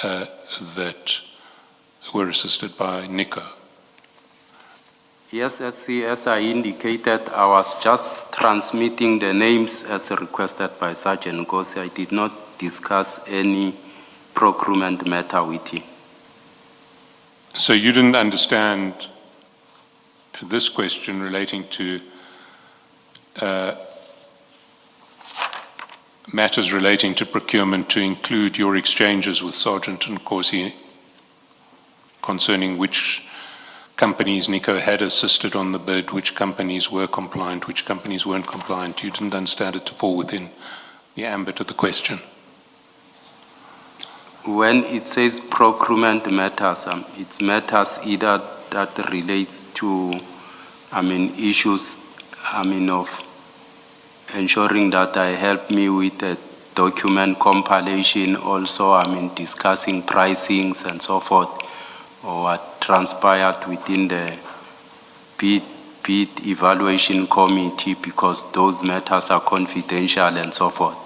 that were assisted by Nico. Yes, as I indicated, I was just transmitting the names as requested by Sgt Nkosi. I did not discuss any procurement matter with him. So you didn't understand this question relating to matters relating to procurement to include your exchanges with Sgt Nkosi concerning which companies Nico had assisted on the bid, which companies were compliant, which companies weren't compliant. You didn't understand it to fall within the ambit of the question. When it says procurement matters, it's matters either that relates to, issues, of ensuring that I help me with the document compilation, also, discussing pricings and so forth, or what transpired within the bid evaluation committee, because those matters are confidential and so forth.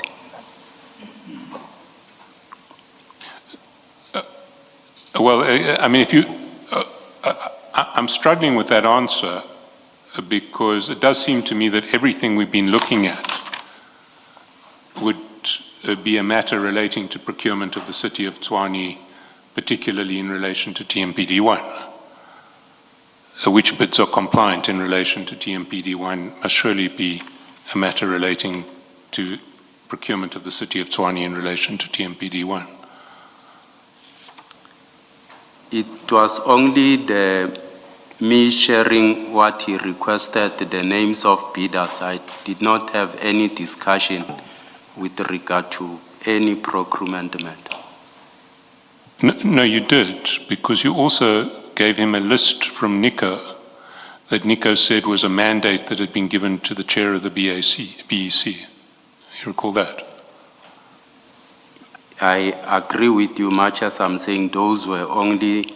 Well, if you, I'm struggling with that answer because it does seem to me that everything we've been looking at would be a matter relating to procurement of the city of Tshwane, particularly in relation to TMPD1. Which bids are compliant in relation to TMPD1 must surely be a matter relating to procurement of the city of Tshwane in relation to TMPD1. It was only me sharing what he requested, the names of bidders. I did not have any discussion with regard to any procurement matter. No, you did, because you also gave him a list from Nico that Nico said was a mandate that had been given to the chair of the BEC. You recall that? I agree with you much as I'm saying those were only,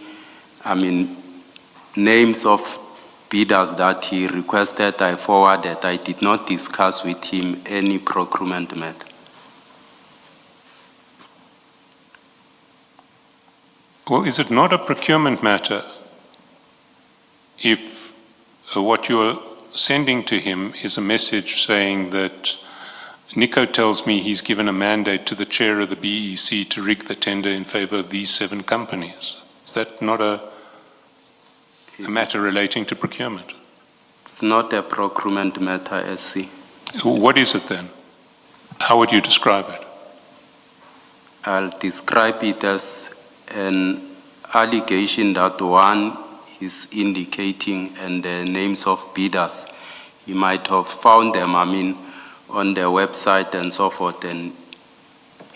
names of bidders that he requested, I forwarded. I did not discuss with him any procurement matter. Well, is it not a procurement matter if what you're sending to him is a message saying that Nico tells me he's given a mandate to the chair of the BEC to rig the tender in favor of these 7 companies? Is that not a matter relating to procurement? It's not a procurement matter, SC. What is it then? How would you describe it? I'll describe it as an allegation that one is indicating and the names of bidders. You might have found them, on their website and so forth, and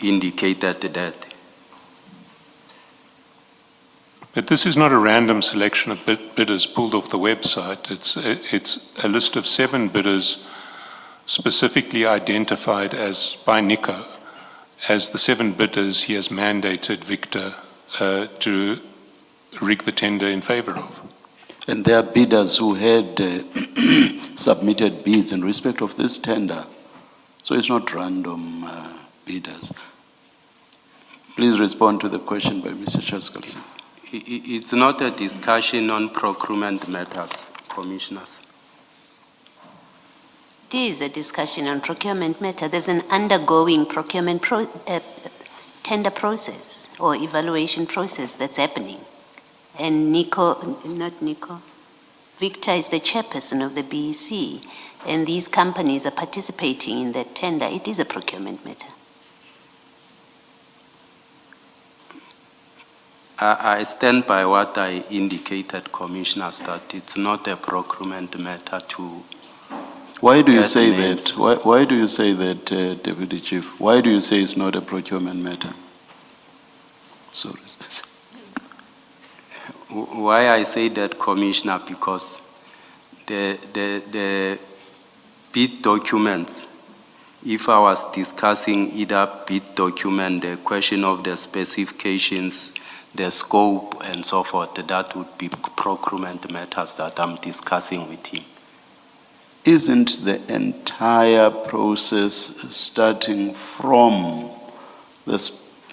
indicated that. But this is not a random selection of bidders pulled off the website. It's a list of 7 bidders specifically identified as by Nico as the 7 bidders he has mandated Victor to rig the tender in favor of. And there are bidders who had submitted bids in respect of this tender. So it's not random bidders. Please respond to the question by Mr. Chaskalson. It's not a discussion on procurement matters, commissioners. It is a discussion on procurement matter. There's an undergoing procurement tender process or evaluation process that's happening. And Victor is the chairperson of the BEC, and these companies are participating in that tender. It is a procurement matter. I stand by what I indicated, commissioners, that it's not a procurement matter to... Why do you say that? Why do you say that, Deputy Chief? Why do you say it's not a procurement matter? Sorry. Why I say that, Commissioner, because the bid documents, if I was discussing either bid document, the question of the specifications, the scope and so forth, that would be procurement matters that I'm discussing with him. Isn't the entire process starting from the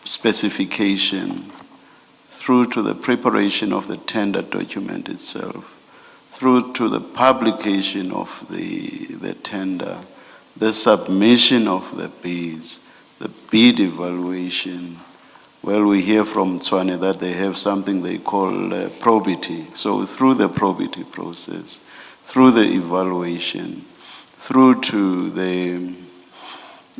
specification through to the preparation of the tender document itself, through to the publication of the tender, the submission of the bids, the bid evaluation. Well, we hear from Tswane that they have something they call probity. So through the probity process, through the evaluation, through to the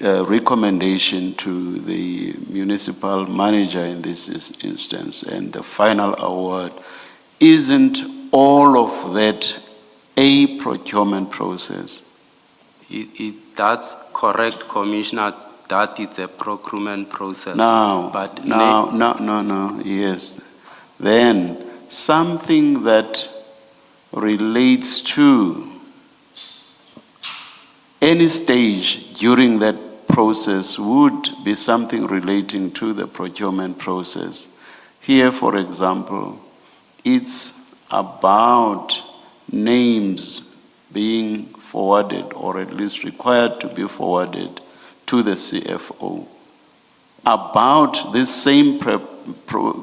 recommendation to the municipal manager in this instance, and the final award, isn't all of that a procurement process? That's correct, Commissioner. That is a procurement process. Yes. Then something that relates to any stage during that process would be something relating to the procurement process. Here, for example, it's about names being forwarded, or at least required to be forwarded, to the CFO about this same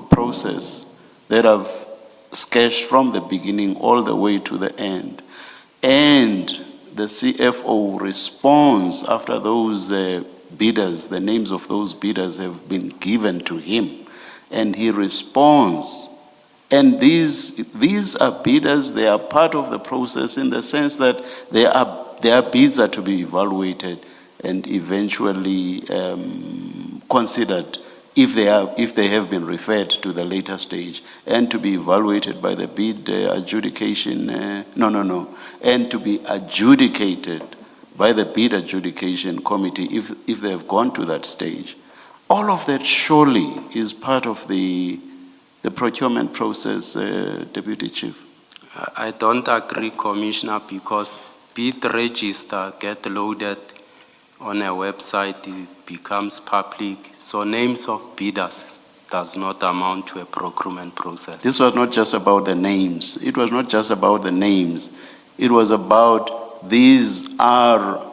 process that I've sketched from the beginning all the way to the end. And the CFO responds after those bidders, the names of those bidders have been given to him, and he responds. And these are bidders, they are part of the process in the sense that their bids are to be evaluated and eventually considered if they have been referred to the later stage, and to be evaluated by the bid adjudication, and to be adjudicated by the bid adjudication committee if they have gone to that stage. All of that surely is part of the procurement process, Deputy Chief. I don't agree, Commissioner, because bid register get loaded on a website, it becomes public. So names of bidders does not amount to a procurement process. This was not just about the names. It was not just about the names. It was about these are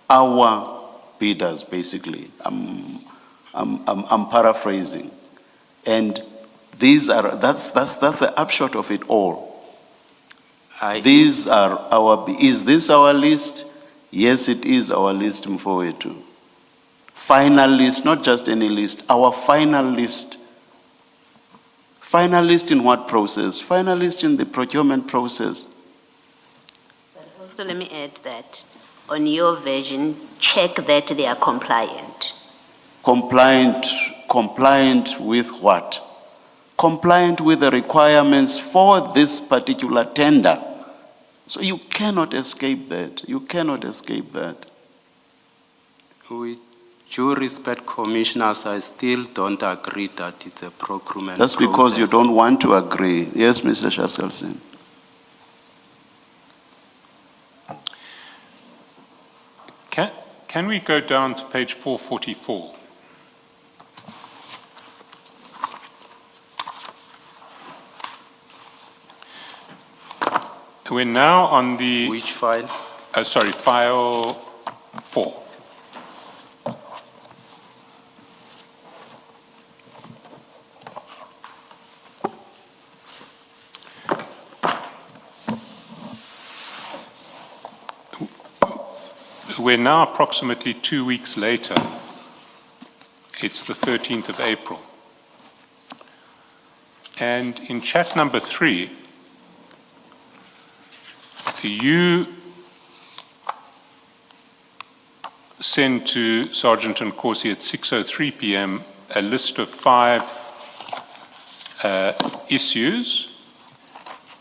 our bidders, basically. I'm paraphrasing. And that's the upshot of it all. These are is this our list? Yes, it is our list, Mfowethu. Final list, not just any list, our final list. Final list in what process? Final list in the procurement process. But also let me add that on your version, check that they are compliant. Compliant with what? Compliant with the requirements for this particular tender. So you cannot escape that. You cannot escape that. With due respect, Commissioners, I still don't agree that it's a procurement That's process. because you don't want to agree. Yes, Mr. Shaskalsin. Can we go down to page 444? We're now on the... Which file? file 4. We're now approximately 2 weeks later. It's the 13th of April. And in chat number 3, you send to Sgt Nkosi at 6:03 p.m. a list of 5 issues,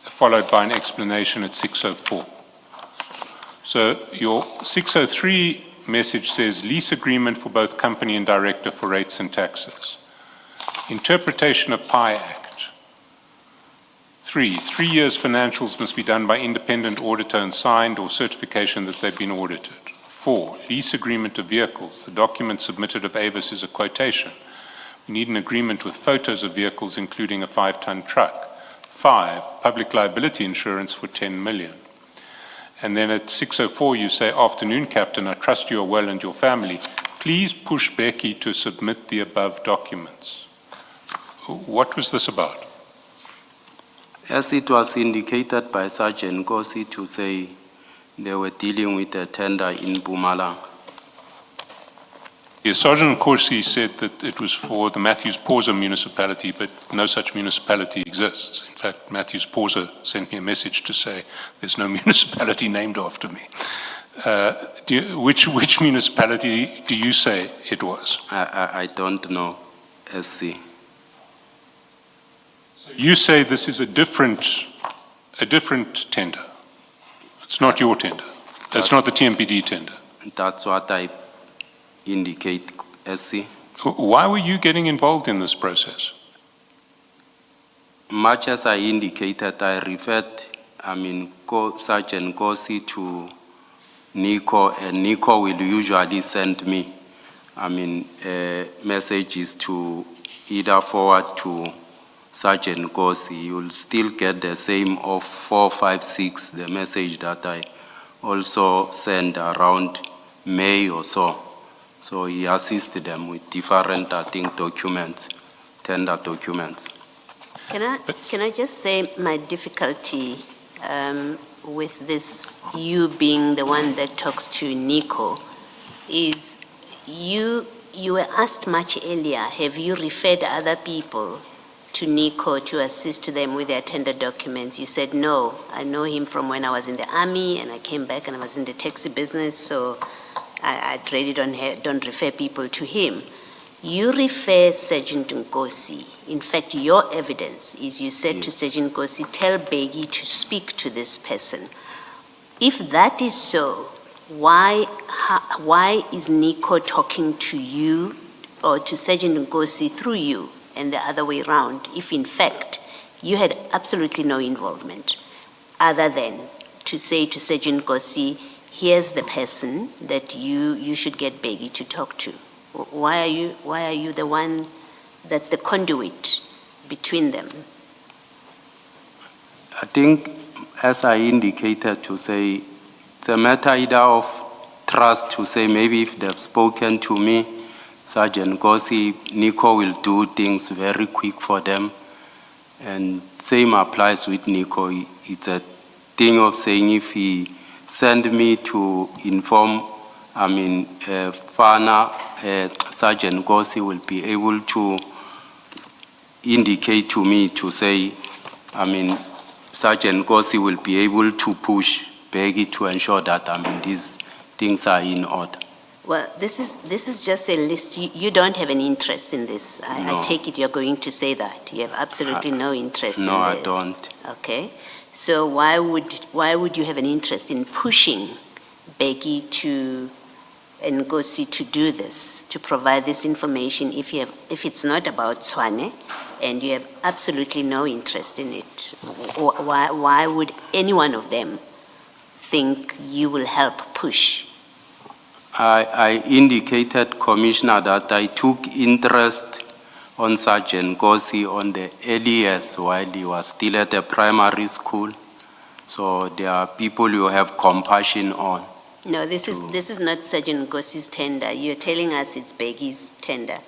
followed by an explanation at 6:04. So your 6:03 message says lease agreement for both company and director for rates and taxes. Interpretation of PI Act. 3 years financials must be done by independent auditor and signed, or certification that they've been audited. 4, lease agreement of vehicles. The document submitted of Avis is a quotation. We need an agreement with photos of vehicles, including a 5-ton truck. 5, public liability insurance for 10 million. And then at 6:04 you say, afternoon, Captain, I trust you are well and your family. Please push Becky to submit the above documents. What was this about? As it was indicated by Sgt Nkosi to say they were dealing with a tender in Mpumalanga. Yes, Sgt Nkosi said that it was for the Matthews Pausa municipality, but no such municipality exists. In fact, Matthews Pausa sent me a message to say there's no municipality named after me. Which municipality do you say it was? I don't know, SC. You say this is a different tender. It's not your tender. That's not the TMPD tender. That's what I indicate, SC. Why were you getting involved in this process? Much as I indicated, I referred, Sgt Nkosi to Nico, and Nico will usually send me, messages to either forward to Sgt Nkosi. You'll still get the same of 456, the message that I also sent around May or so. So he assisted them with different, I think, documents, tender documents. Can I just say my difficulty with this, you being the one that talks to Nico, is you were asked much earlier, have you referred other people to Nico to assist them with their tender documents? You said, no, I know him from when I was in the army and I came back and I was in the taxi business, so I really don't refer people to him. You refer Sgt Nkosi. In fact, your evidence is you said to Sgt Nkosi, tell Begi to speak to this person. If that is so, why is Nico talking to you or to Sgt Nkosi through you and the other way around, if in fact you had absolutely no involvement other than to say to Sgt Nkosi, here's the person that you should get Begi to talk to? Why are you the one that's the conduit between them? I think, as I indicated, to say it's a matter either of trust, to say maybe if they've spoken to me, Sgt Nkosi, Nico will do things very quick for them. And same applies with Nico. It's a thing of saying if he send me to inform, Fana, Sgt Nkosi will be able to indicate to me to say, Sgt Nkosi will be able to push Begi to ensure that, these things are in order. Well, this is just a list. You don't have an interest in this. No. I take it you're going to say that. You have absolutely no interest in this. No, I don't. Okay. So why would you have an interest in pushing Begi to Nkosi to do this, to provide this information if it's not about Tshwane and you have absolutely no interest in it? Why would any one of them think you will help push? I indicated, Commissioner, that I took interest on Sgt Nkosi on the early years while he was still at the primary school. So there are people you have compassion on. No, this is not Sgt Nkosi's tender. You're telling us it's Begi's tender.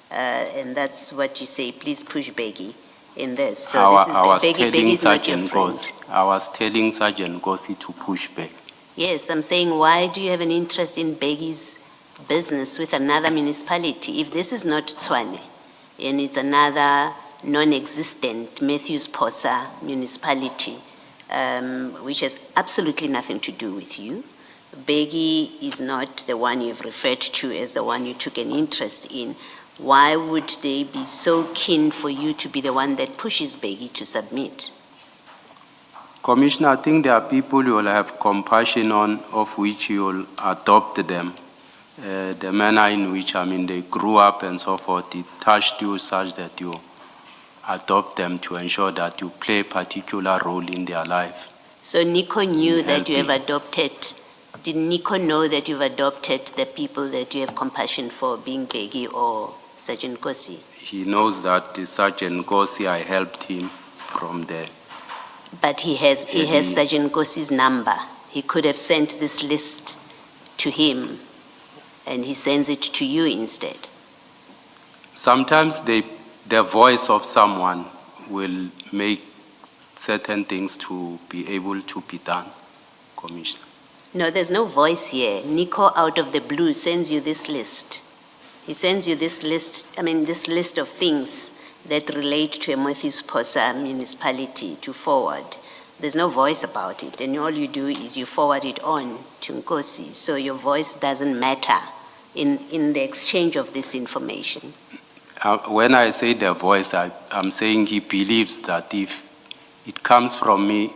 And that's what you say, please push Begi in this. So I was Begi's not your telling friend. Nkosi. I was telling Sgt Nkosi to push Begi. Yes, I'm saying, why do you have an interest in Begi's business with another municipality? If this is not Tshwane, and it's another non-existent Matthews Posa municipality, which has absolutely nothing to do with you. Begi is not the one you've referred to as the one you took an interest in. Why would they be so keen for you to be the one that pushes Begi to submit? Commissioner, I think there are people you will have compassion on, of which you will adopt them. The manner in which, they grew up and so forth, it touched you such that you adopt them to ensure that you play a particular role in their life. So Nico knew that you have adopted, did Nico know that you've adopted the people that you have compassion for, being Begi or Sgt Nkosi? He knows that Sgt Nkosi, I helped him from there. But he has Sgt Nkosi's number. He could have sent this list to him, and he sends it to you instead. Sometimes they the voice of someone will make certain things to be able to be done, Commissioner. No, there's no voice here. Nico, out of the blue, sends you this list. He sends you this list, this list of things that relate to a Matthews Posa municipality to forward. There's no voice about it, and all you do is you forward it on to Nkosi, so your voice doesn't matter in the exchange of this information. When I say the voice, I'm saying he believes that if it comes from me,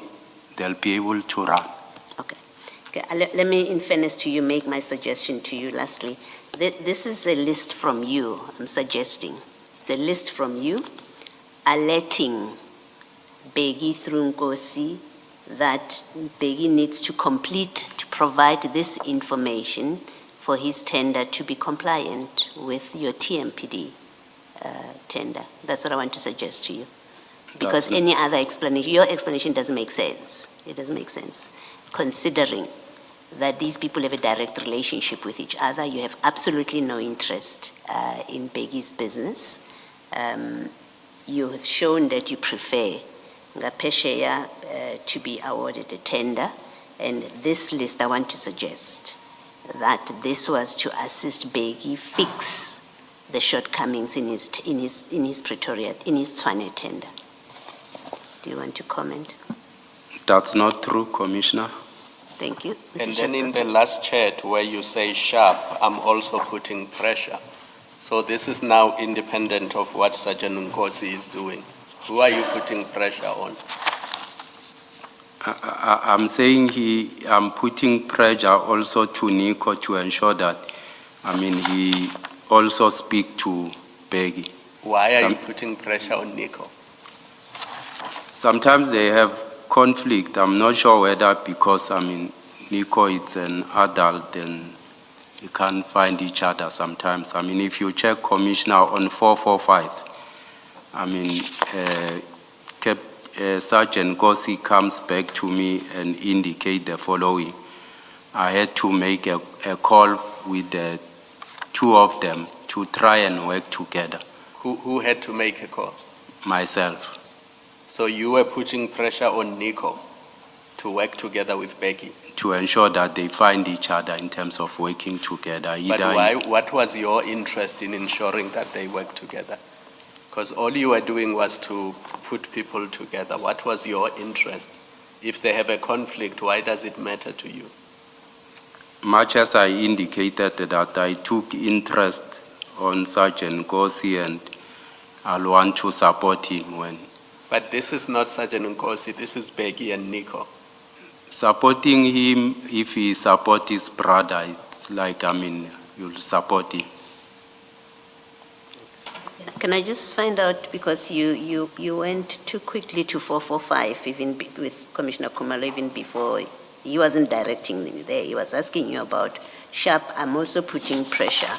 they'll be able to run. Okay. Let me, in fairness to you, make my suggestion to you lastly. This is a list from you, I'm suggesting. It's a list from you alerting Begi through Nkosi that Begi needs to provide this information for his tender to be compliant with your TMPD tender. That's what I want to suggest to you. Because any other explanation, your explanation doesn't make sense. It doesn't make sense. Considering that these people have a direct relationship with each other, you have absolutely no interest in Begi's business. You have shown that you prefer Ngapesheya to be awarded a tender, and this list I want to suggest that this was to assist Begi fix the shortcomings in his Pretoria, in his Tshwane tender. Do you want to comment? That's not true, Commissioner. Thank you. And then in the last chat where you say sharp, I'm also putting pressure. So this is now independent of what Sgt Nkosi is doing. Who are you putting pressure on? I'm saying I'm putting pressure also to Nico to ensure that, he also speak to Begi. Why are you putting pressure on Nico? Sometimes they have conflict. I'm not sure whether because, Nico is an adult and you can't find each other sometimes. If you check Commissioner on 445, Sgt Nkosi comes back to me and indicate the following. I had to make a call with the two of them to try and work together. Who had to make a call? Myself. So you were putting pressure on Nico to work together with Begi? To ensure that they find each other in terms of working together. But why? What was your interest in ensuring that they work together? Because all you were doing was to put people together. What was your interest? If they have a conflict, why does it matter to you? Much as I indicated that I took interest on Sgt Nkosi and I'll want to support him when. But this is not Sgt Nkosi, this is Begi and Nico. Supporting him, if he supports his brother, it's like, you'll support him. Can I just find out, because you went too quickly to 445, even with Commissioner Khumalo, even before, he wasn't directing you there, he was asking you about sharp, I'm also putting pressure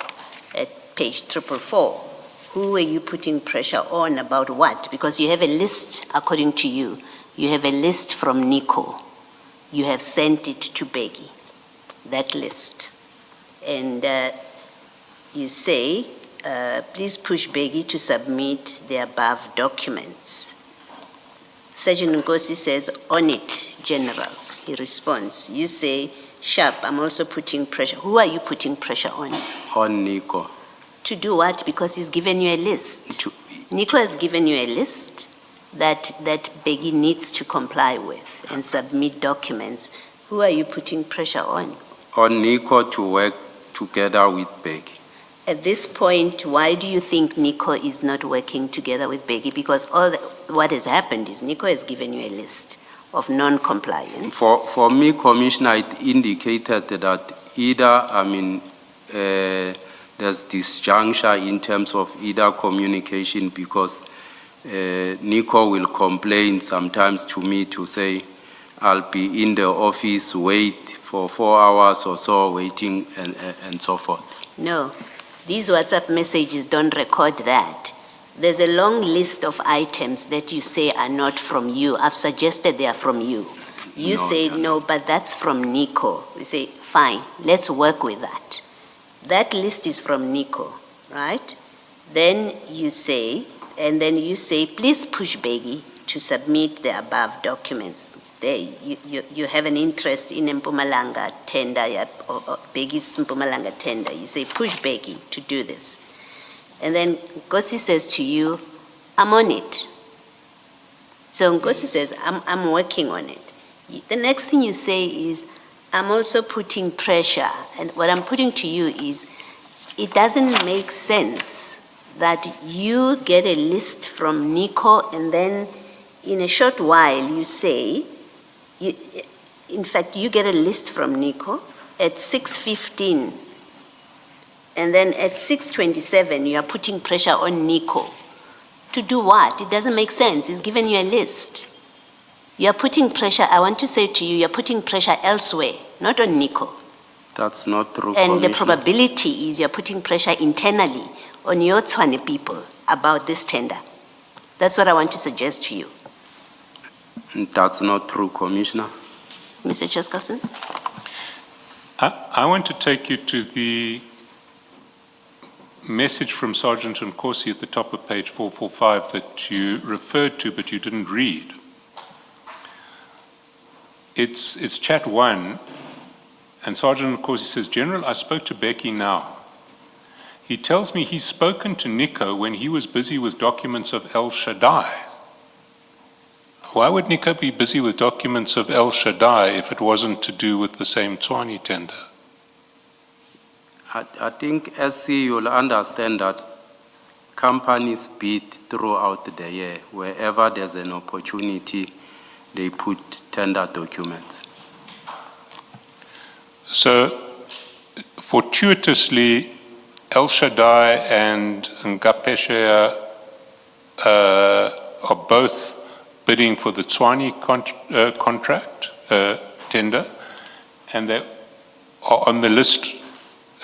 at page 444. Who were you putting pressure on about what? Because you have a list, according to you, you have a list from Nico. You have sent it to Begi, that list. And you say, please push Begi to submit the above documents. Sgt Nkosi says, on it, General. He responds. You say, sharp, I'm also putting pressure. Who are you putting pressure on? On Nico. To do what? Because he's given you a list. Nico has given you a list that Begi needs to comply with and submit documents. Who are you putting pressure on? On Nico to work together with Begi. At this point, why do you think Nico is not working together with Begi? Because what has happened is Nico has given you a list of non-compliance. For me, Commissioner, it indicated that either, there's disjuncture in terms of either communication, because Nico will complain sometimes to me to say, I'll be in the office, wait for 4 hours or so, waiting and so forth. No, these WhatsApp messages don't record that. There's a long list of items that you say are not from you. I've suggested they are from you. You say, no, but that's from Nico. We say, fine, let's work with that. That list is from Nico, right? Then you say, and then you say, please push Bheki to submit the above documents. You have an interest in a Mpumalanga tender, or Bheki's Mpumalanga tender. You say, push Bheki to do this. And then Nkosi says to you, I'm on it. So Nkosi says, I'm working on it. The next thing you say is, I'm also putting pressure. And what I'm putting to you is, it doesn't make sense that you get a list from Nico and then in a short while you say, in fact, you get a list from Nico at 6:15, and then at 6:27 you are putting pressure on Nico. To do what? It doesn't make sense. He's given you a list. You are putting pressure, I want to say to you, you're putting pressure elsewhere, not on Nico. That's not true, And the Commissioner. probability is you're putting pressure internally on your Tswane people about this tender. That's what I want to suggest to you. That's not true, Commissioner. Mr. Chesterton? I want to take you to the message from Sgt Nkosi at the top of page 445 that you referred to but you didn't read. It's chat 1, and Sgt Nkosi says, General, I spoke to Bheki now. He tells me he's spoken to Nico when he was busy with documents of El Shaddai. Why would Nico be busy with documents of El Shaddai if it wasn't to do with the same Tshwane tender? I think SC, you'll understand that companies bid throughout the year. Wherever there's an opportunity, they put tender documents. So, fortuitously, El Shaddai and Ngapeshea are both bidding for the Tshwane contract, tender, and they are on the list,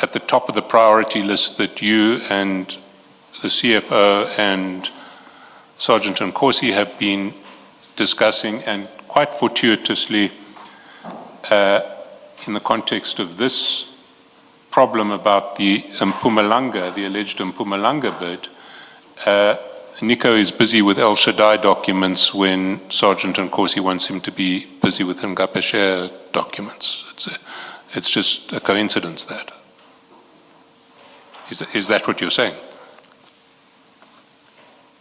at the top of the priority list that you and the CFO and Sgt Nkosi have been discussing, and quite fortuitously, in the context of this problem about the Mpumalanga, the alleged Mpumalanga bid, Nico is busy with El Shaddai documents when Sgt Nkosi wants him to be busy with Ngapeshea documents. It's just a coincidence that. Is that what you're saying?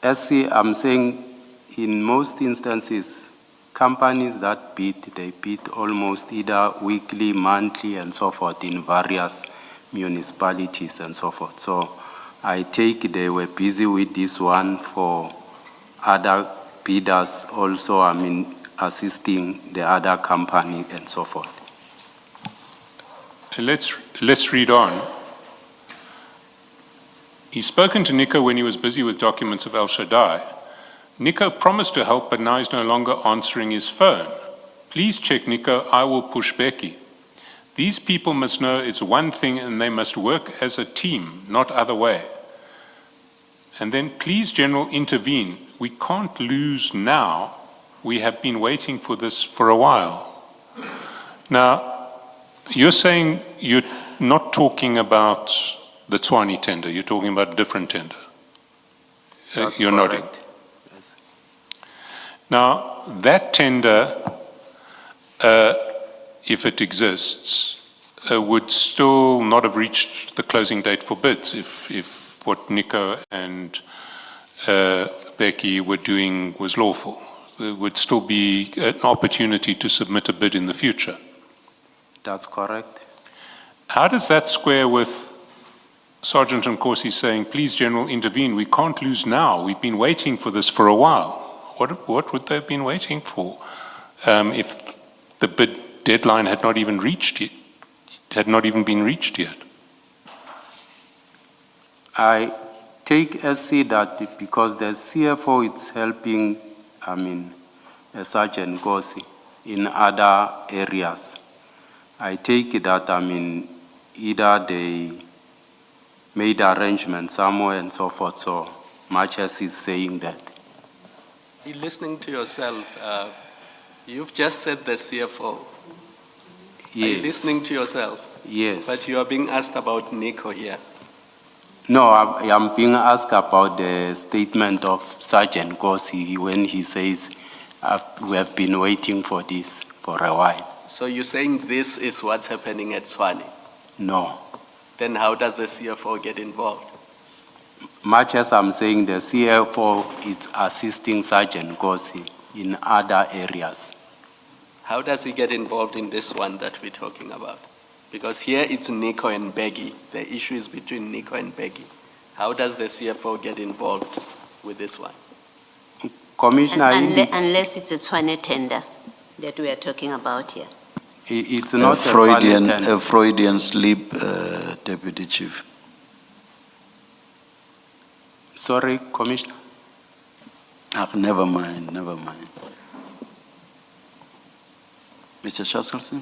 SC, I'm saying in most instances, companies that bid, they bid almost either weekly, monthly, and so forth in various municipalities and so forth. So I take they were busy with this one for other bidders also, assisting the other company and so forth. Let's read on. He's spoken to Nico when he was busy with documents of El Shaddai. Nico promised to help, but now he's no longer answering his phone. Please check, Nico, I will push Bheki. These people must know it's one thing and they must work as a team, not other way. And then, please, General, intervene. We can't lose now. We have been waiting for this for a while. Now, you're saying you're not talking about the Tshwane tender, you're talking about a different tender. That's you're correct. nodding. Yes. Now, that tender, if it exists, would still not have reached the closing date for bids if what Nico and Bheki were doing was lawful. There would still be an opportunity to submit a bid in the future. That's correct. How does that square with Sgt Nkosi saying, please, General, intervene. We can't lose now. We've been waiting for this for a while. What would they have been waiting for if the bid deadline had not even been reached yet? I take SC that because the CFO is helping, Sgt Nkosi in other areas. I take that, either they made arrangements somewhere and so forth, so much as he's saying that. You're listening to yourself. You've just said the CFO. Yes. Are you listening to yourself? Yes. But you are being asked about Nico here. No, I'm being asked about the statement of Sgt Nkosi when he says, we have been waiting for this for a while. So you're saying this is what's happening at Tshwane? No. Then how does the CFO get involved? Much as I'm saying, the CFO is assisting Sgt Nkosi in other areas. How does he get involved in this one that we're talking about? Because here it's Nico and Beggy. The issue is between Nico and Beggy. How does the CFO get involved with this one? Commissioner, Unless it's a Tshwane tender that we are talking about here. it's A not Freudian, Freudian slip, Deputy Chief. Sorry, Commissioner. Never mind, never mind. Mr. Chaskelson?